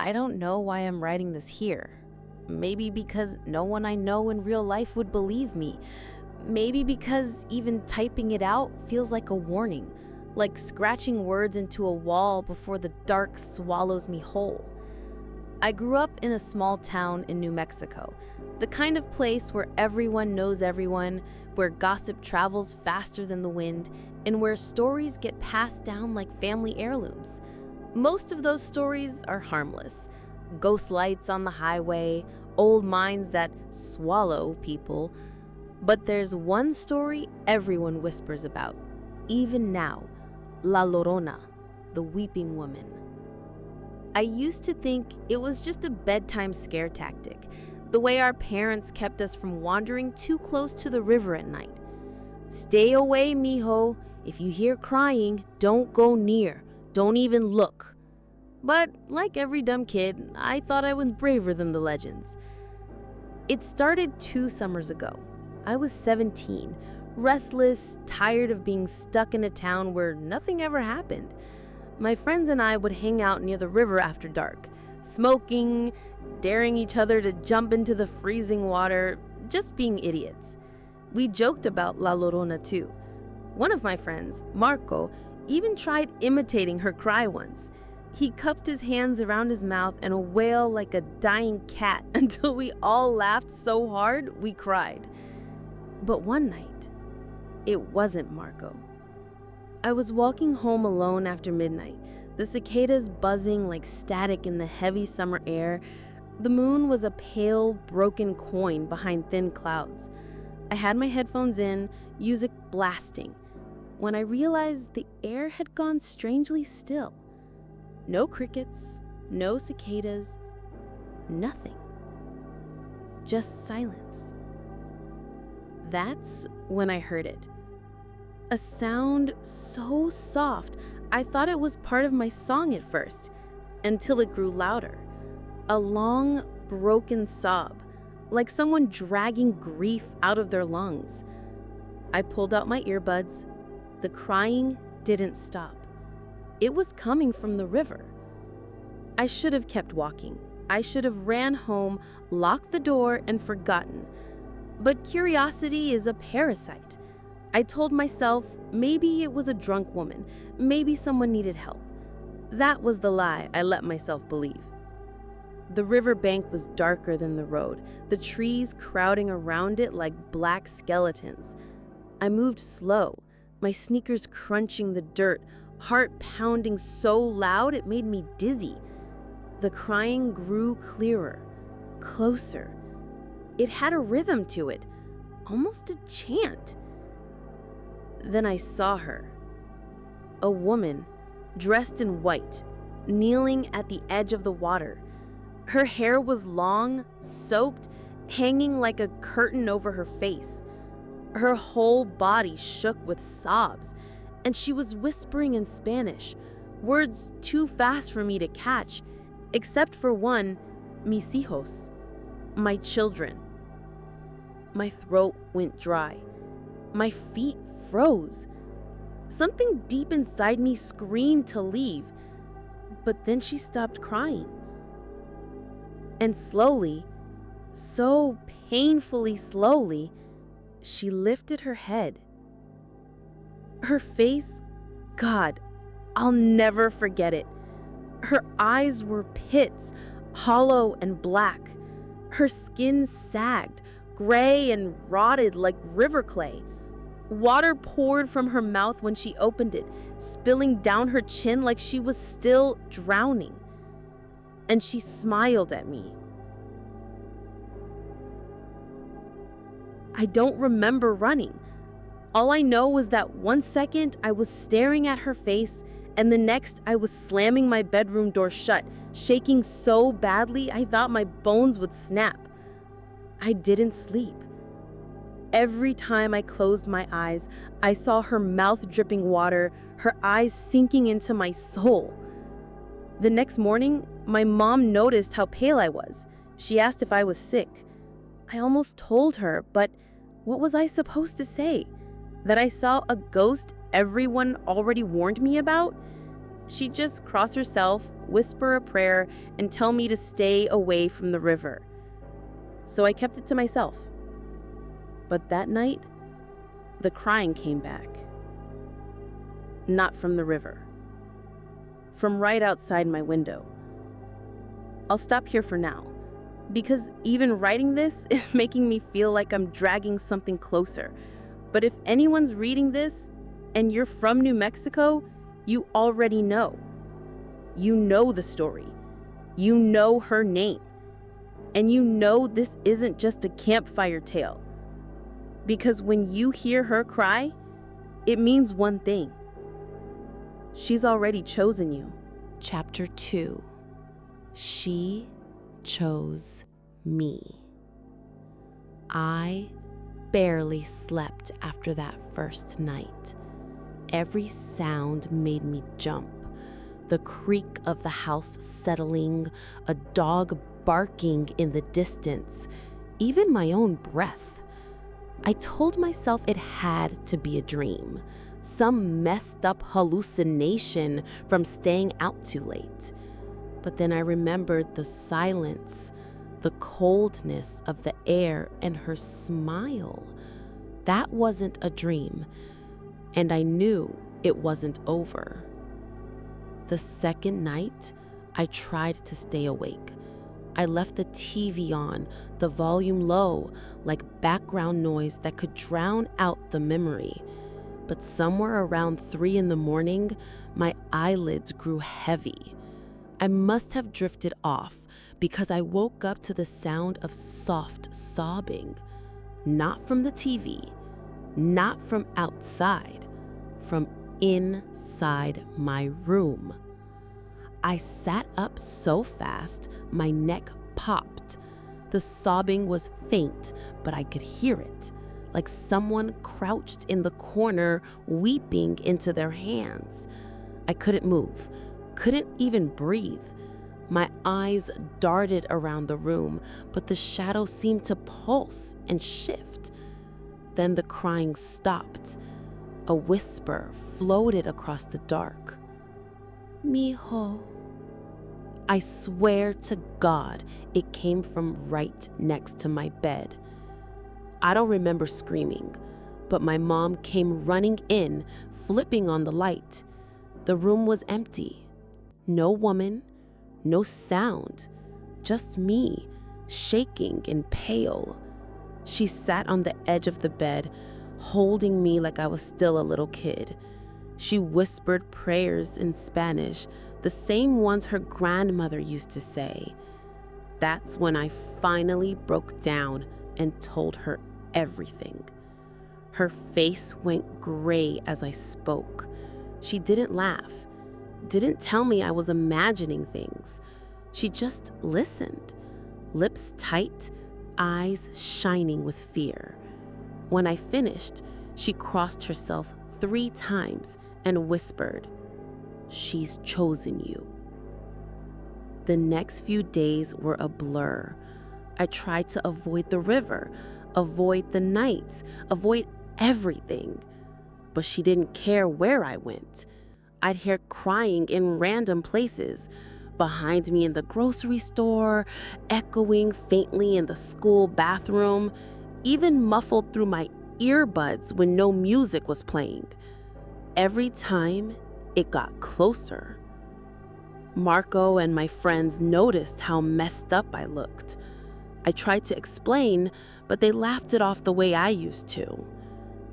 I don't know why I'm writing this here. Maybe because no one I know in real life would believe me. Maybe because even typing it out feels like a warning, like scratching words into a wall before the dark swallows me whole. I grew up in a small town in New Mexico, the kind of place where everyone knows everyone, where gossip travels faster than the wind, and where stories get passed down like family heirlooms. Most of those stories are harmless. Ghost lights on the highway, old mines that swallow people. But there's one story everyone whispers about, even now, La Llorona, the weeping woman. I used to think it was just a bedtime scare tactic, the way our parents kept us from wandering too close to the river at night. Stay away, mijo. If you hear crying, don't go near. Don't even look. But like every dumb kid, I thought I was braver than the legends. It started 2 summers ago. I was 17, restless, tired of being stuck in a town where nothing ever happened. My friends and I would hang out near the river after dark, smoking, daring each other to jump into the freezing water, just being idiots. We joked about La Llorona too. One of my friends, Marco, even tried imitating her cry once. He cupped his hands around his mouth and wailed like a dying cat until we all laughed so hard we cried. But one night, it wasn't Marco. I was walking home alone after midnight, the cicadas buzzing like static in the heavy summer air. The moon was a pale, broken coin behind thin clouds. I had my headphones in, music blasting, when I realized the air had gone strangely still. No crickets, no cicadas, nothing. Just silence. That's when I heard it. A sound so soft, I thought it was part of my song at first, until it grew louder. A long, broken sob, like someone dragging grief out of their lungs. I pulled out my earbuds. The crying didn't stop. It was coming from the river. I should have kept walking. I should have ran home, locked the door, and forgotten. But curiosity is a parasite. I told myself maybe it was a drunk woman, maybe someone needed help. That was the lie I let myself believe. The riverbank was darker than the road, the trees crowding around it like black skeletons. I moved slow, my sneakers crunching the dirt, heart pounding so loud it made me dizzy. The crying grew clearer, closer. It had a rhythm to it, almost a chant. Then I saw her. A woman, dressed in white, kneeling at the edge of the water. Her hair was long, soaked, hanging like a curtain over her face. Her whole body shook with sobs, and she was whispering in Spanish, words too fast for me to catch, except for one, mis hijos, my children. My throat went dry. My feet froze. Something deep inside me screamed to leave, but then she stopped crying. And slowly, so painfully slowly, she lifted her head. Her face, God, I'll never forget it. Her eyes were pits, hollow and black. Her skin sagged, gray and rotted like river clay. Water poured from her mouth when she opened it, spilling down her chin like she was still drowning. And she smiled at me. I don't remember running. All I know was that 1 second I was staring at her face, and the next I was slamming my bedroom door shut, shaking so badly I thought my bones would snap. I didn't sleep. Every time I closed my eyes, I saw her mouth dripping water, her eyes sinking into my soul. The next morning, my mom noticed how pale I was. She asked if I was sick. I almost told her, but what was I supposed to say? That I saw a ghost everyone already warned me about? She'd just cross herself, whisper a prayer, and tell me to stay away from the river. So I kept it to myself. But that night, the crying came back. Not from the river. From right outside my window. I'll stop here for now, because even writing this is making me feel like I'm dragging something closer. But if anyone's reading this and you're from New Mexico, you already know. You know the story. You know her name. And you know this isn't just a campfire tale. Because when you hear her cry, it means one thing. She's already chosen you. Chapter 2. She chose me. I barely slept after that first night. Every sound made me jump. The creak of the house settling, a dog barking in the distance, even my own breath. I told myself it had to be a dream, some messed up hallucination from staying out too late. But then I remembered the silence, the coldness of the air, and her smile. That wasn't a dream, and I knew it wasn't over. The second night, I tried to stay awake. I left the TV on, the volume low, like background noise that could drown out the memory. But somewhere around 3 a.m, my eyelids grew heavy. I must have drifted off because I woke up to the sound of soft sobbing. Not from the TV, not from outside, from inside my room. I sat up so fast, my neck popped. The sobbing was faint, but I could hear it, like someone crouched in the corner, weeping into their hands. I couldn't move, couldn't even breathe. My eyes darted around the room, but the shadow seemed to pulse and shift. Then the crying stopped. A whisper floated across the dark. Mijo. I swear to God, it came from right next to my bed. I don't remember screaming, but my mom came running in, flipping on the light. The room was empty. No woman, no sound, just me, shaking and pale. She sat on the edge of the bed, holding me like I was still a little kid. She whispered prayers in Spanish, the same ones her grandmother used to say. That's when I finally broke down and told her everything. Her face went gray as I spoke. She didn't laugh, didn't tell me I was imagining things. She just listened, lips tight, eyes shining with fear. When I finished, she crossed herself 3 times and whispered, "She's chosen you." The next few days were a blur. I tried to avoid the river, avoid the nights, avoid everything. But she didn't care where I went. I'd hear crying in random places, behind me in the grocery store, echoing faintly in the school bathroom, even muffled through my earbuds when no music was playing. Every time, it got closer. Marco and my friends noticed how messed up I looked. I tried to explain, but they laughed it off the way I used to.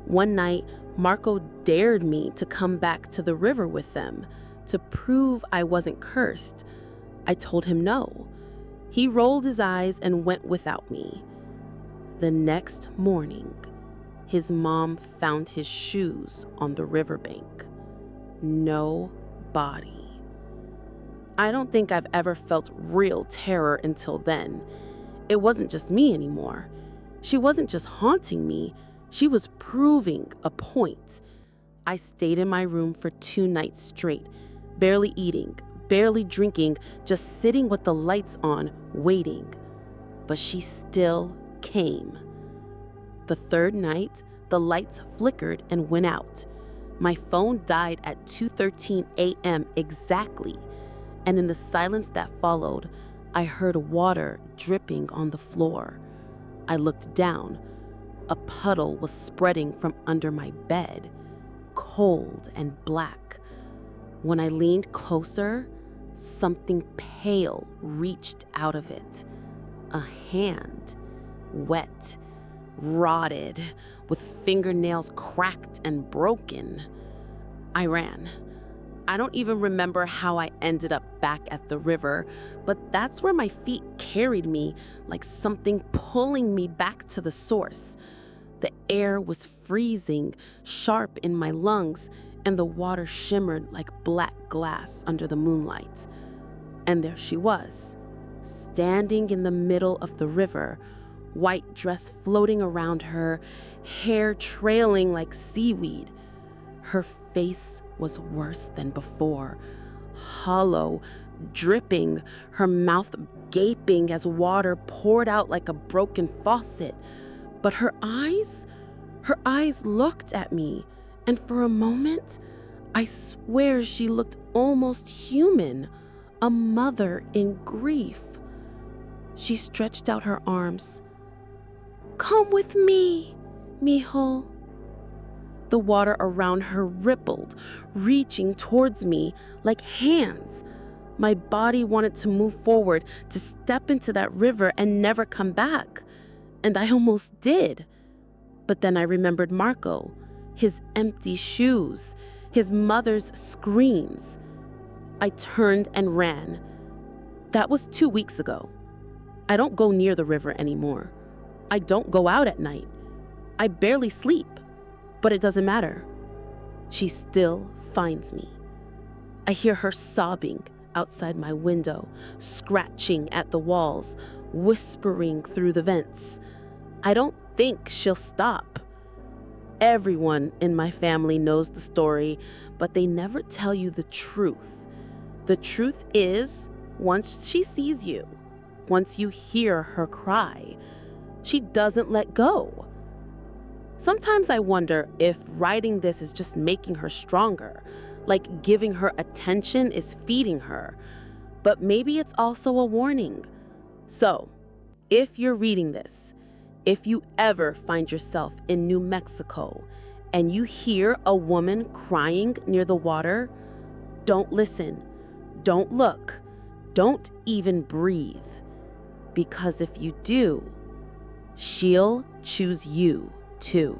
One night, Marco dared me to come back to the river with them, to prove I wasn't cursed. I told him no. He rolled his eyes and went without me. The next morning, his mom found his shoes on the riverbank. No body. I don't think I've ever felt real terror until then. It wasn't just me anymore. She wasn't just haunting me, she was proving a point. I stayed in my room for 2 nights straight, barely eating, barely drinking, just sitting with the lights on, waiting. But she still came. The 3rd night, the lights flickered and went out. My phone died at 2:13 a.m. exactly, and in the silence that followed, I heard water dripping on the floor. I looked down. A puddle was spreading from under my bed, cold and black. When I leaned closer, something pale reached out of it. A hand, wet, rotted, with fingernails cracked and broken. I ran. I don't even remember how I ended up back at the river, but that's where my feet carried me, like something pulling me back to the source. The air was freezing, sharp in my lungs, and the water shimmered like black glass under the moonlight. And there she was, standing in the middle of the river, white dress floating around her, hair trailing like seaweed. Her face was worse than before, hollow, dripping, her mouth gaping as water poured out like a broken faucet. But her eyes looked at me, and for a moment, I swear she looked almost human, a mother in grief. She stretched out her arms. "Come with me, mijo." The water around her rippled, reaching towards me like hands. My body wanted to move forward, to step into that river and never come back. And I almost did. But then I remembered Marco, his empty shoes, his mother's screams. I turned and ran. That was 2 weeks ago. I don't go near the river anymore. I don't go out at night. I barely sleep. But it doesn't matter. She still finds me. I hear her sobbing outside my window, scratching at the walls, whispering through the vents. I don't think she'll stop. Everyone in my family knows the story, but they never tell you the truth. The truth is, once she sees you, once you hear her cry, she doesn't let go. Sometimes I wonder if writing this is just making her stronger, like giving her attention is feeding her. But maybe it's also a warning. So, if you're reading this, if you ever find yourself in New Mexico and you hear a woman crying near the water, don't listen, don't look, don't even breathe. Because if you do, she'll choose you too.